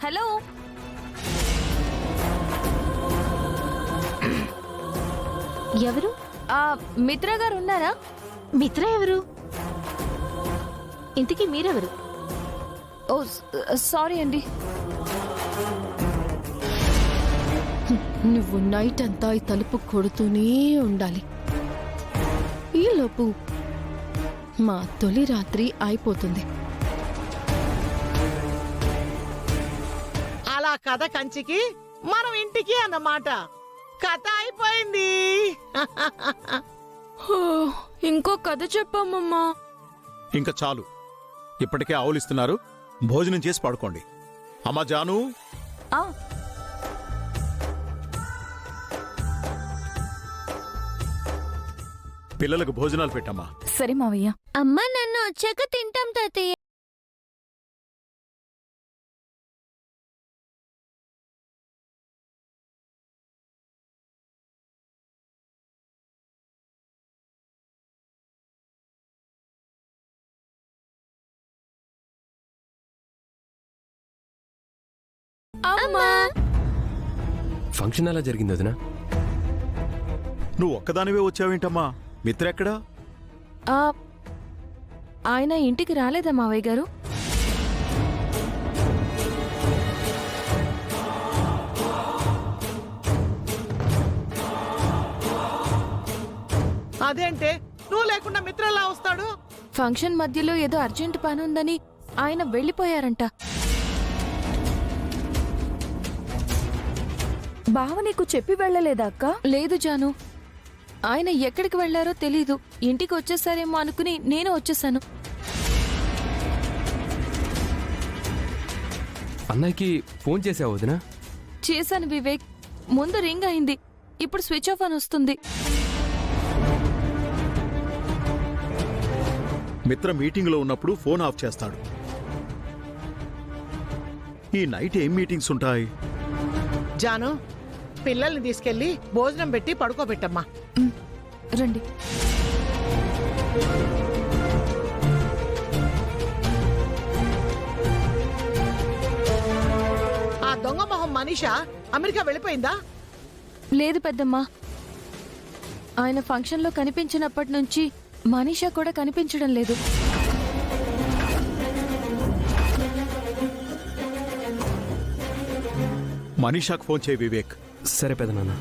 Hello, ఎవరు? మిత్ర గారు ఉన్నారా? మిత్ర ఎవరు? ఇంతకీ మీరెవరు? ఓ సారీ అండి. నువ్వు నైట్ అంతా ఈ తలుపు కొడుతూనే ఉండాలి. ఈలోపు మా తొలి రాత్రి అయిపోతుంది. అలా కథ కంచికి మనం ఇంటికి అన్నమాట. కథ అయిపోయింది. ఇంకో కథ చెప్పామమ్మా. ఇంకా చాలు, ఇప్పటికే ఆవులిస్తున్నారు. భోజనం చేసి పడుకోండి. అమ్మా జాను, పిల్లలకు భోజనాలు పెట్టమ్మా. సరే మావయ్య. అమ్మ, నన్ను వచ్చాక తింటాం తాతయ్య. అమ్మా, ఫంక్షన్ ఎలా జరిగింది వదినా? నువ్వు ఒక్కదానివే వచ్చావేంటమ్మా? మిత్ర ఎక్కడా? ఆయన ఇంటికి రాలేదా మావయ్య గారు? అదేంటే నువ్వు లేకుండా మిత్ర ఎలా వస్తాడు? ఫంక్షన్ మధ్యలో ఏదో అర్జెంట్ పని ఉందని ఆయన వెళ్ళిపోయారంట. బావ నీకు చెప్పి వెళ్ళలేదా అక్క? లేదు జాను, ఆయన ఎక్కడికి వెళ్లారో తెలీదు. ఇంటికి వచ్చేసారేమో అనుకుని నేను వచ్చేసాను. అన్నయ్యకి ఫోన్ చేసావు వదినా? చేశాను వివేక్. ముందు రింగ్ అయింది, ఇప్పుడు స్విచ్ ఆఫ్ అని వస్తుంది. మిత్ర మీటింగ్లో ఉన్నప్పుడు ఫోన్ ఆఫ్ చేస్తాడు. ఈ నైట్ ఏం మీటింగ్స్ ఉంటాయి? జాను, పిల్లల్ని తీసుకెళ్లి భోజనం పెట్టి పడుకోబెట్టమ్మా. రండి. ఆ దొంగ మొహం మనీషా అమెరికా వెళ్ళిపోయిందా? లేదు పెద్దమ్మా, ఆయన ఫంక్షన్లో కనిపించినప్పటి నుంచి మనీషా కూడా కనిపించడం లేదు. మనీషాకు ఫోన్ చేయి వివేక్. సరే పెదనాన్న.